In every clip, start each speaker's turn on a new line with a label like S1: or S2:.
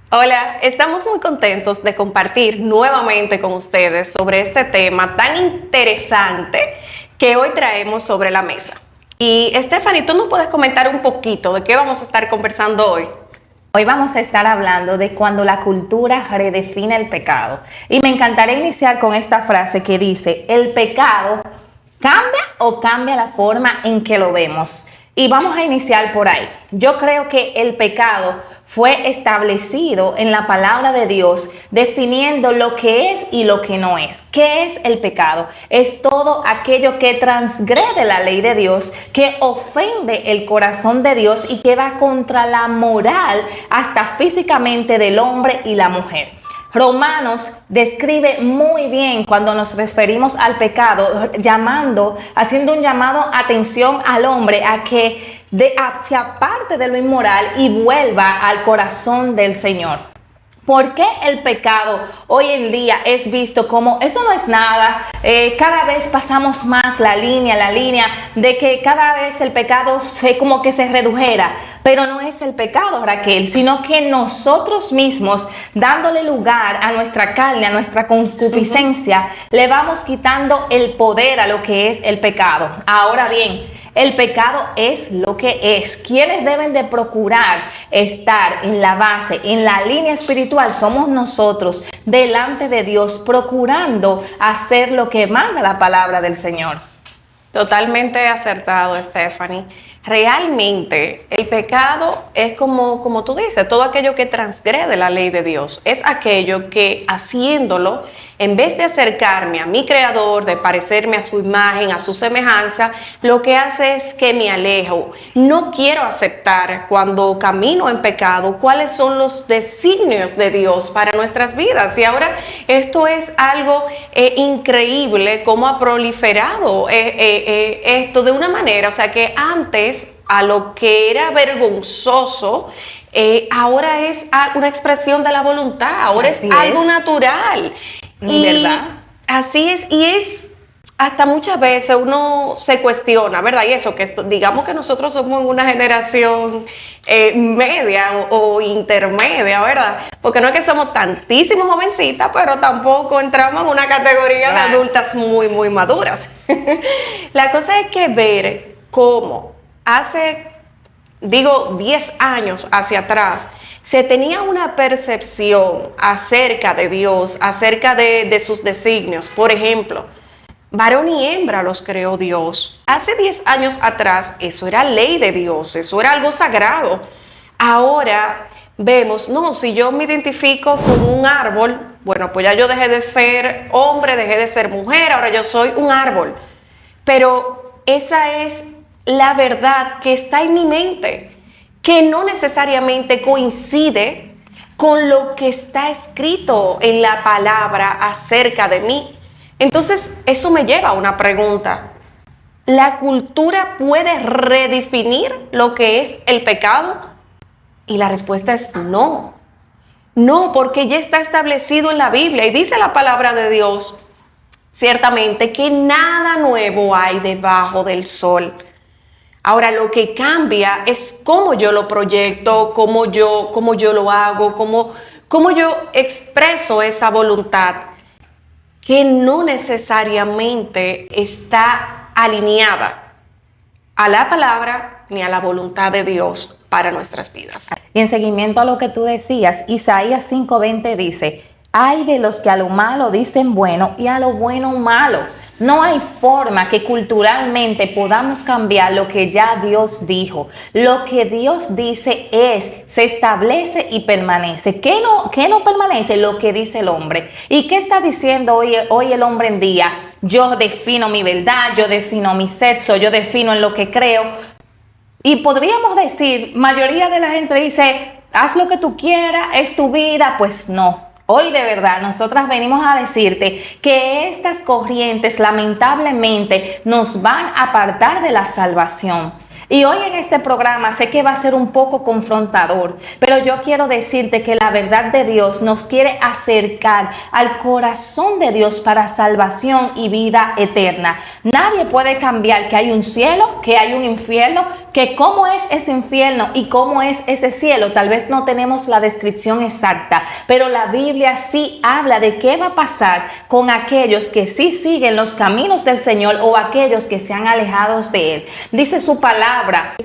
S1: Hola, estamos muy contentos de compartir nuevamente con ustedes sobre este tema tan interesante que hoy traemos sobre la mesa. Y Stephanie, ¿tú nos puedes comentar un poquito de qué vamos a estar conversando hoy?
S2: Hoy vamos a estar hablando de cuando la cultura redefine el pecado. Y me encantaría iniciar con esta frase que dice, ¿el pecado cambia o cambia la forma en que lo vemos? Y vamos a iniciar por ahí. Yo creo que el pecado fue establecido en la palabra de Dios, definiendo lo que es y lo que no es. ¿Qué es el pecado? Es todo aquello que transgrede la ley de Dios, que ofende el corazón de Dios y que va contra la moral hasta físicamente del hombre y la mujer. Romanos describe muy bien cuando nos referimos al pecado, haciendo un llamado atención al hombre a que se aparte de lo inmoral y vuelva al corazón del Señor. ¿Por qué el pecado hoy en día es visto como eso no es nada? Cada vez pasamos más la línea de que cada vez el pecado como que se redujera. Pero no es el pecado, Raquel, sino que nosotros mismos, dándole lugar a nuestra carne, a nuestra concupiscencia, le vamos quitando el poder a lo que es el pecado. Ahora bien, el pecado es lo que es. Quienes deben de procurar estar en la base, en la línea espiritual, somos nosotros, delante de Dios, procurando hacer lo que manda la palabra del Señor.
S1: Totalmente acertado, Stephanie. Realmente el pecado es como tú dices, todo aquello que transgrede la ley de Dios. Es aquello que haciéndolo, en vez de acercarme a mi creador, de parecerme a su imagen, a su semejanza, lo que hace es que me alejo. No quiero aceptar cuando camino en pecado cuáles son los designios de Dios para nuestras vidas. Y ahora esto es algo increíble cómo ha proliferado esto de una manera, o sea que antes a lo que era vergonzoso, ahora es una expresión de la voluntad, ahora es algo natural. Y
S2: ¿Verdad?
S1: así es, y es hasta muchas veces uno se cuestiona, ¿verdad? Y eso, que digamos que nosotros somos una generación media o intermedia, ¿verdad? Porque no es que somos tantísimos jovencitas, pero tampoco entramos en una categoría de adultas muy, muy maduras. La cosa es que ver cómo hace, 10 años hacia atrás, se tenía una percepción acerca de Dios, acerca de sus designios. Por ejemplo, varón y hembra los creó Dios. Hace 10 años atrás eso era ley de Dios, eso era algo sagrado. Ahora vemos, no, si yo me identifico con un árbol, bueno, pues ya yo dejé de ser hombre, dejé de ser mujer, ahora yo soy un árbol. Pero esa es la verdad que está en mi mente, que no necesariamente coincide con lo que está escrito en la palabra acerca de mí. Entonces, eso me lleva a una pregunta. ¿La cultura puede redefinir lo que es el pecado? Y la respuesta es no. No, porque ya está establecido en la Biblia y dice la palabra de Dios, ciertamente, que nada nuevo hay debajo del sol. Ahora, lo que cambia es cómo yo lo proyecto, cómo yo lo hago, cómo yo expreso esa voluntad que no necesariamente está alineada a la palabra ni a la voluntad de Dios para nuestras vidas.
S2: Y en seguimiento a lo que tú decías, Isaías 5:20 dice, ay de los que a lo malo dicen bueno y a lo bueno malo. No hay forma que culturalmente podamos cambiar lo que ya Dios dijo. Lo que Dios dice se establece y permanece. ¿Qué no permanece? Lo que dice el hombre. ¿Y qué está diciendo hoy el hombre en día? Yo defino mi verdad, yo defino mi sexo, yo defino en lo que creo. Y podríamos decir, mayoría de la gente dice, haz lo que tú quieras, es tu vida. Pues no. Hoy de verdad nosotras venimos a decirte que estas corrientes lamentablemente nos van a apartar de la salvación. Y hoy en este programa sé que va a ser un poco confrontador, pero yo quiero decirte que la verdad de Dios nos quiere acercar al corazón de Dios para salvación y vida eterna. Nadie puede cambiar que hay un cielo, que hay un infierno, que cómo es ese infierno y cómo es ese cielo. Tal vez no tenemos la descripción exacta, pero la Biblia sí habla de qué va a pasar con aquellos que sí siguen los caminos del Señor o aquellos que se han alejado de Él. Dice su palabra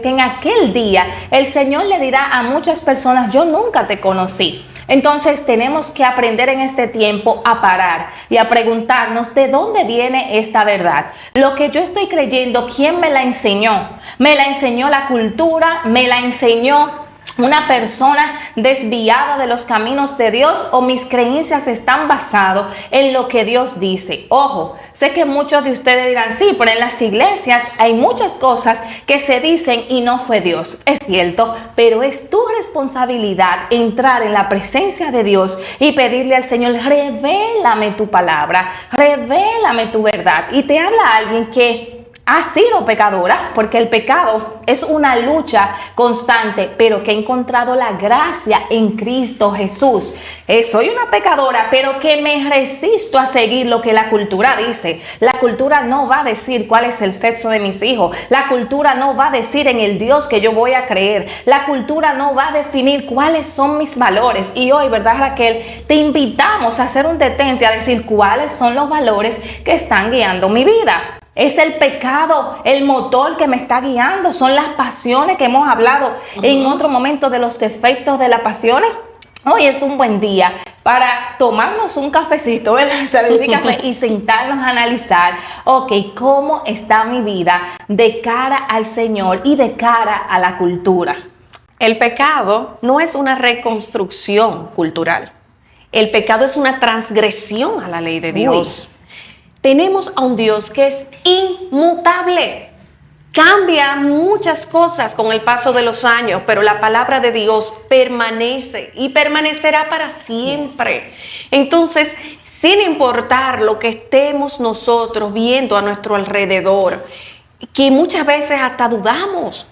S2: que en aquel día el Señor le dirá a muchas personas: yo nunca te conocí. Entonces tenemos que aprender en este tiempo a parar y a preguntarnos de dónde viene esta verdad. Lo que yo estoy creyendo, ¿quién me la enseñó? ¿Me la enseñó la cultura? ¿Me la enseñó una persona desviada de los caminos de Dios, o mis creencias están basadas en lo que Dios dice? Ojo, sé que muchos de ustedes dirán: sí, pero en las iglesias hay muchas cosas que se dicen y no fue Dios. Es cierto, pero es tu responsabilidad entrar en la presencia de Dios y pedirle al Señor: revélame tu palabra, revélame tu verdad. Y te habla alguien que ha sido pecadora, porque el pecado es una lucha constante, pero que he encontrado la gracia en Cristo Jesús. Soy una pecadora, pero que me resisto a seguir lo que la cultura dice. La cultura no va a decir cuál es el sexo de mis hijos. La cultura no va a decir en el Dios que yo voy a creer. La cultura no va a definir cuáles son mis valores. Y hoy, ¿verdad, Raquel? Te invitamos a hacer un detente, a decir cuáles son los valores que están guiando mi vida. Es el pecado el motor que me está guiando, son las pasiones que hemos hablado en otro momento de los efectos de las pasiones. Hoy es un buen día para tomarnos un cafecito, ¿verdad? Servir café y sentarnos a analizar, ok, ¿cómo está mi vida de cara al Señor y de cara a la cultura?
S1: El pecado no es una reconstrucción cultural. El pecado es una transgresión a la ley de Dios. Tenemos a un Dios que es inmutable. Cambia muchas cosas con el paso de los años, pero la palabra de Dios permanece y permanecerá para siempre. Entonces, sin importar lo que estemos nosotros viendo a nuestro alrededor, que muchas veces hasta dudamos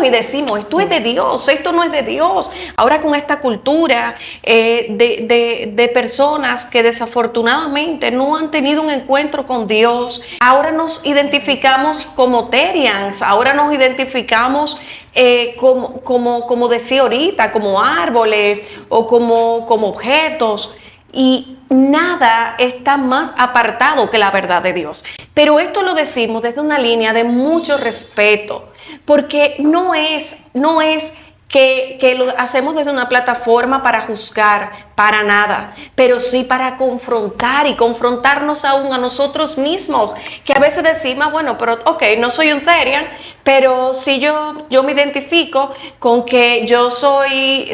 S1: y decimos: esto es de Dios, esto no es de Dios. Ahora con esta cultura de personas que desafortunadamente no han tenido un encuentro con Dios, ahora nos identificamos como Terians, ahora nos identificamos como decía ahorita, como árboles o como objetos. Y nada está más apartado que la verdad de Dios. Pero esto lo decimos desde una línea de mucho respeto, porque no es que lo hacemos desde una plataforma para juzgar, para nada, pero sí para confrontar y confrontarnos aún a nosotros mismos, que a veces decimos: bueno, pero ok, no soy un Terian, pero si yo me identifico con que yo soy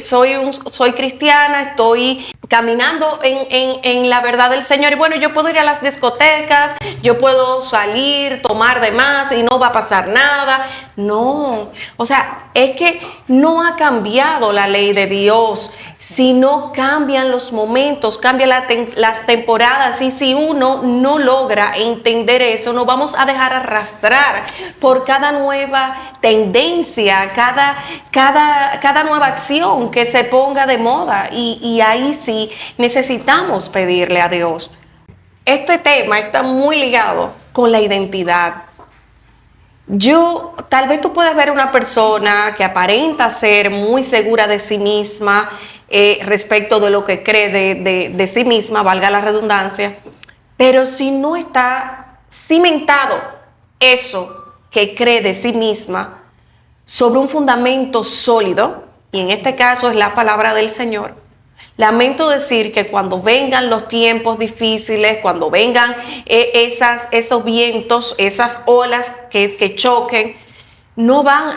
S1: cristiana, estoy caminando en la verdad del Señor, y bueno, yo puedo ir a las discotecas, yo puedo salir, tomar de más y no va a pasar nada. No, o sea, es que no ha cambiado la ley de Dios, sino cambian los momentos, cambian las temporadas, y si uno no logra entender eso, nos vamos a dejar arrastrar por cada nueva tendencia, cada nueva acción que se ponga de moda, y ahí sí necesitamos pedirle a Dios. Este tema está muy ligado con la identidad. Tal vez tú puedes ver una persona que aparenta ser muy segura de sí misma, respecto de lo que cree de sí misma, valga la redundancia, pero si no está cimentado eso que cree de sí misma sobre un fundamento sólido, y en este caso es la palabra del Señor, lamento decir que cuando vengan los tiempos difíciles, cuando vengan esos vientos, esas olas que choquen, no va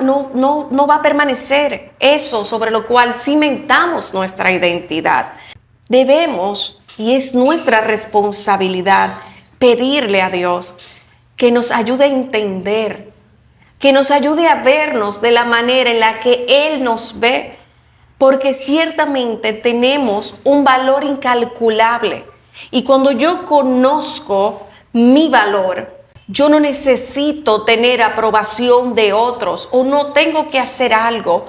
S1: a permanecer eso sobre lo cual cimentamos nuestra identidad. Debemos, y es nuestra responsabilidad, pedirle a Dios que nos ayude a entender, que nos ayude a vernos de la manera en la que Él nos ve, porque ciertamente tenemos un valor incalculable. Y cuando yo conozco mi valor, Yo no necesito tener aprobación de otros o no tengo que hacer algo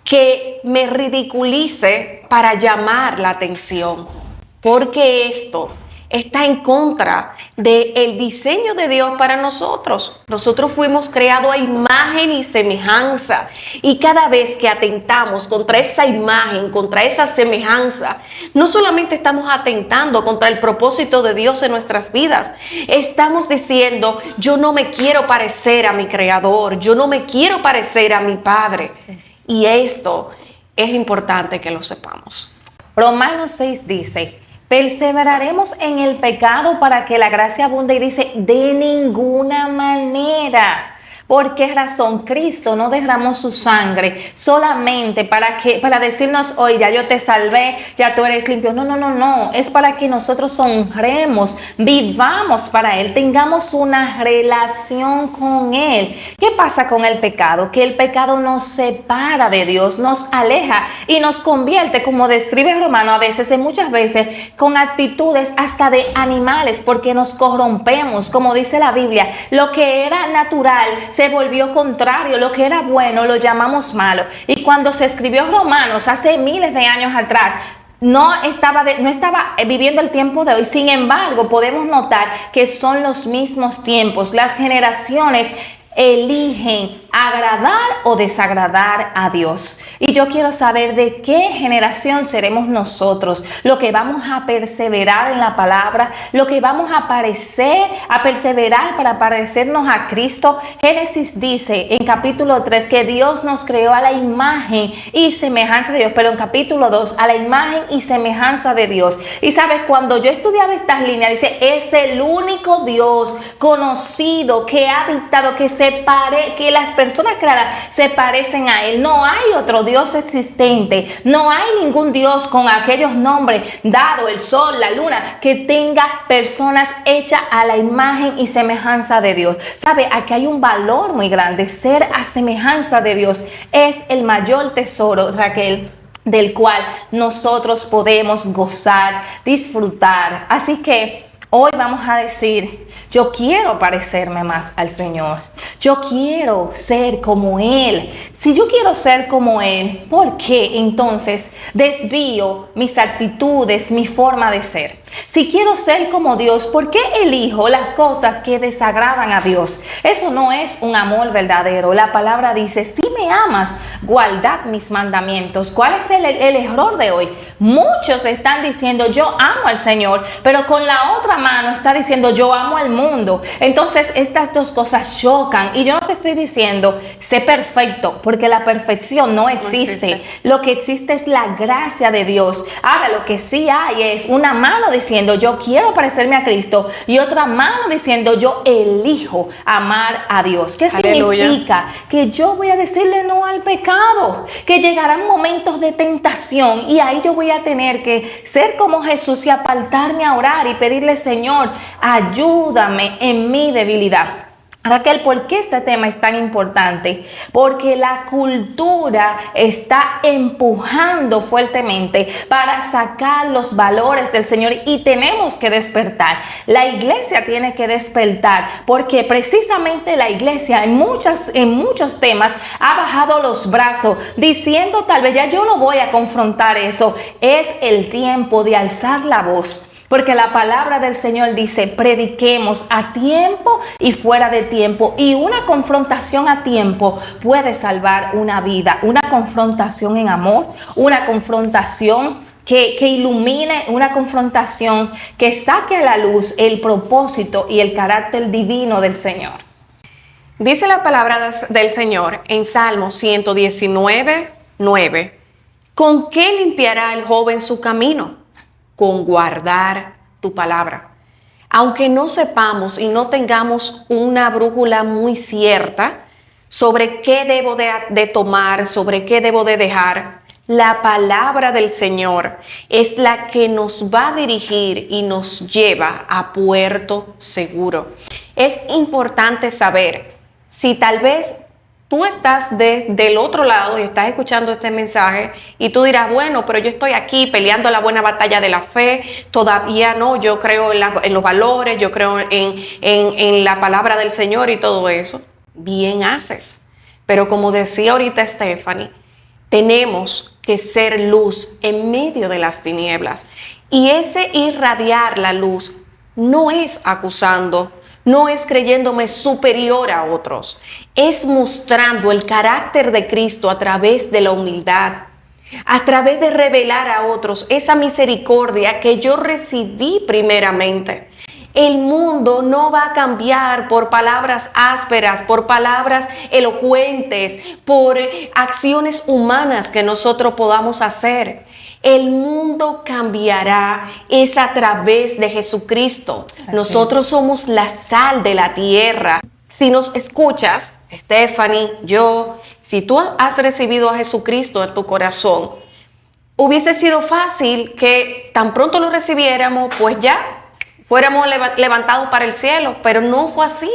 S1: que me ridiculice para llamar la atención, porque esto está en contra del diseño de Dios para nosotros. Nosotros fuimos creados a imagen y semejanza, y cada vez que atentamos contra esa imagen, contra esa semejanza, no solamente estamos atentando contra el propósito de Dios en nuestras vidas, estamos diciendo: yo no me quiero parecer a mi Creador, yo no me quiero parecer a mi Padre. Y esto es importante que lo sepamos.
S2: Romanos 6 dice: perseveraremos en el pecado para que la gracia abunde, y dice: de ninguna manera. ¿Por qué razón? Cristo no derramó su sangre solamente para decirnos: hoy ya yo te salvé, ya tú eres limpio. No. Es para que nosotros honremos, vivamos para Él, tengamos una relación con Él. ¿Qué pasa con el pecado? Que el pecado nos separa de Dios, nos aleja y nos convierte, como describe Romano, a veces, muchas veces, con actitudes hasta de animales, porque nos corrompemos. Como dice la Biblia, lo que era natural se volvió contrario, lo que era bueno lo llamamos malo. Y cuando se escribió Romanos hace miles de años atrás, no estaba viviendo el tiempo de hoy. Sin embargo, podemos notar que son los mismos tiempos. Las generaciones eligen agradar o desagradar a Dios. Y yo quiero saber de qué generación seremos nosotros, lo que vamos a perseverar en la palabra, lo que vamos a perseverar para parecernos a Cristo. Génesis dice en capítulo 3 que Dios nos creó a la imagen y semejanza de Dios, pero en capítulo 2 a la imagen y semejanza de Dios. Y sabes, cuando yo estudiaba estas líneas, dice: es el único Dios conocido que ha dictado que las personas creadas se parecen a Él. No hay otro Dios existente, no hay ningún Dios con aquellos nombres dado, el sol, la luna, que tenga personas hechas a la imagen y semejanza de Dios. ¿Sabe? Aquí hay un valor muy grande. Ser a semejanza de Dios es el mayor tesoro, Raquel, del cual nosotros podemos gozar, disfrutar. Así que hoy vamos a decir: yo quiero parecerme más al Señor. Yo quiero ser como Él. Si yo quiero ser como Él, ¿por qué entonces desvío mis actitudes, mi forma de ser? Si quiero ser como Dios, ¿por qué elijo las cosas que desagradan a Dios? Eso no es un amor verdadero. La palabra dice: si me amas, guardad mis mandamientos. ¿Cuál es el error de hoy? Muchos están diciendo: yo amo al Señor, pero con la otra mano está diciendo: yo amo al mundo. Entonces estas dos cosas chocan. Y yo no te estoy diciendo sé perfecto, porque la perfección no existe. Lo que existe es la gracia de Dios. Ahora, lo que sí hay es una mano diciendo: yo quiero parecerme a Cristo, y otra mano diciendo: yo elijo amar a Dios. ¿Qué significa? Que yo voy a decirle no al pecado, que llegarán momentos de tentación, y ahí yo voy a tener que ser como Jesús y apartarme a orar y pedirle: Señor, ayúdame en mi debilidad. Raquel, ¿por qué este tema es tan importante? Porque la cultura está empujando fuertemente para sacar los valores del Señor, y tenemos que despertar. La iglesia tiene que despertar, porque precisamente la iglesia en muchos temas ha bajado los brazos, diciendo: tal vez ya yo no voy a confrontar eso. Es el tiempo de alzar la voz. Porque la palabra del Señor dice: prediquemos a tiempo y fuera de tiempo. Y una confrontación a tiempo puede salvar una vida. Una confrontación en amor, una confrontación que ilumine, una confrontación que saque a la luz el propósito y el carácter divino del Señor.
S1: Dice la palabra del Señor en Salmo 119:9: ¿con qué limpiará el joven su camino? Con guardar tu palabra. Aunque no sepamos y no tengamos una brújula muy cierta sobre qué debo de tomar, sobre qué debo de dejar, la palabra del Señor es la que nos va a dirigir y nos lleva a puerto seguro. Es importante saber si tal vez tú estás del otro lado y estás escuchando este mensaje y tú dirás, bueno, pero yo estoy aquí peleando la buena batalla de la fe, todavía no, yo creo en los valores, yo creo en la palabra del Señor y todo eso. Bien haces. Pero como decía ahorita Stephanie, tenemos que ser luz en medio de las tinieblas. Y ese irradiar la luz no es acusando, no es creyéndome superior a otros, es mostrando el carácter de Cristo a través de la humildad, a través de revelar a otros esa misericordia que yo recibí primeramente. El mundo no va a cambiar por palabras ásperas, por palabras elocuentes, por acciones humanas que nosotros podamos hacer. El mundo cambiará es a través de Jesucristo. Nosotros somos la sal de la tierra. Si nos escuchas, Stephanie, yo, si tú has recibido a Jesucristo en tu corazón, hubiese sido fácil que tan pronto lo recibiéramos, pues ya fuéramos levantados para el cielo, pero no fue así.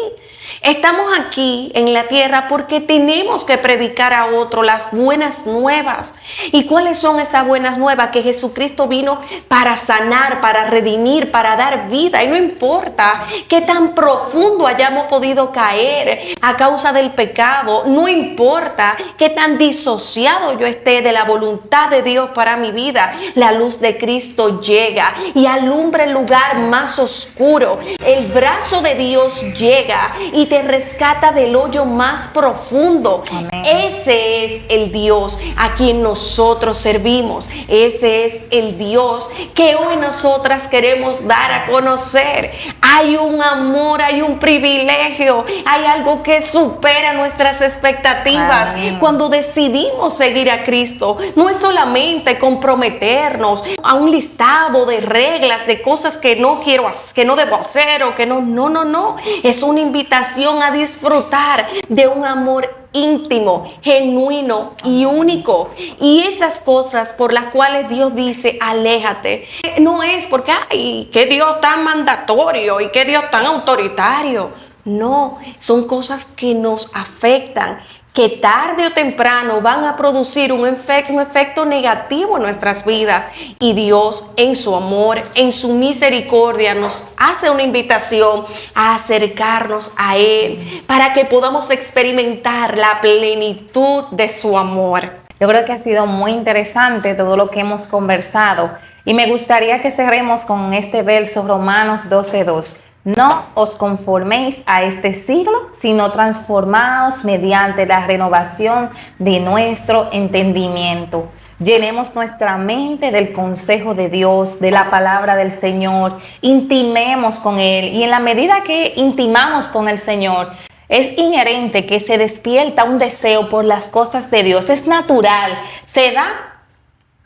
S1: Estamos aquí en la tierra porque tenemos que predicar a otros las buenas nuevas. ¿Y cuáles son esas buenas nuevas? Que Jesucristo vino para sanar, para redimir, para dar vida. Y no importa qué tan profundo hayamos podido caer a causa del pecado. No importa qué tan disociado yo esté de la voluntad de Dios para mi vida. La luz de Cristo llega y alumbra el lugar más oscuro. El brazo de Dios llega y te rescata del hoyo más profundo.
S2: Amén.
S1: Ese es el Dios a quien nosotros servimos. Ese es el Dios que hoy nosotras queremos dar a conocer. Hay un amor, hay un privilegio, hay algo que supera nuestras expectativas.
S2: Amén.
S1: Cuando decidimos seguir a Cristo, no es solamente comprometernos a un listado de reglas, de cosas que no quiero hacer, que no debo hacer o que no. Es una invitación a disfrutar de un amor íntimo, genuino y único. Y esas cosas por las cuales Dios dice, aléjate, no es porque, ay, qué Dios tan mandatorio y qué Dios tan autoritario. No, son cosas que nos afectan, que tarde o temprano van a producir un efecto negativo en nuestras vidas. Y Dios, en su amor, en su misericordia, nos hace una invitación a acercarnos a Él para que podamos experimentar la plenitud de su amor.
S2: Yo creo que ha sido muy interesante todo lo que hemos conversado y me gustaría que cerremos con este verso, Romanos 12:2. No os conforméis a este siglo, sino transformaos mediante la renovación de nuestro entendimiento. Llenemos nuestra mente del consejo de Dios, de la palabra del Señor, intimemos con Él y en la medida que intimamos con el Señor, es inherente que se despierta un deseo por las cosas de Dios. Es natural, se da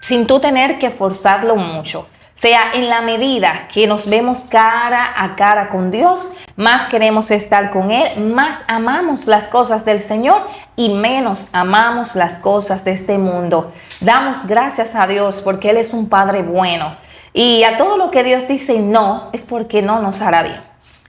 S2: sin tú tener que forzarlo mucho. O sea, en la medida que nos vemos cara a cara con Dios, más queremos estar con Él, más amamos las cosas del Señor y menos amamos las cosas de este mundo. Damos gracias a Dios porque Él es un Padre bueno. Y a todo lo que Dios dice no, es porque no nos hará bien.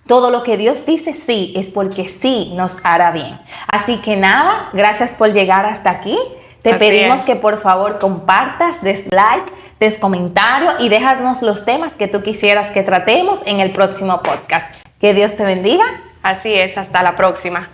S2: Todo lo que Dios dice sí, es porque sí nos hará bien. Así que nada, gracias por llegar hasta aquí. Te pedimos que por favor compartas, des like, des comentario y déjanos los temas que tú quisieras que tratemos en el próximo podcast. Que Dios te bendiga.
S1: Así es, hasta la próxima.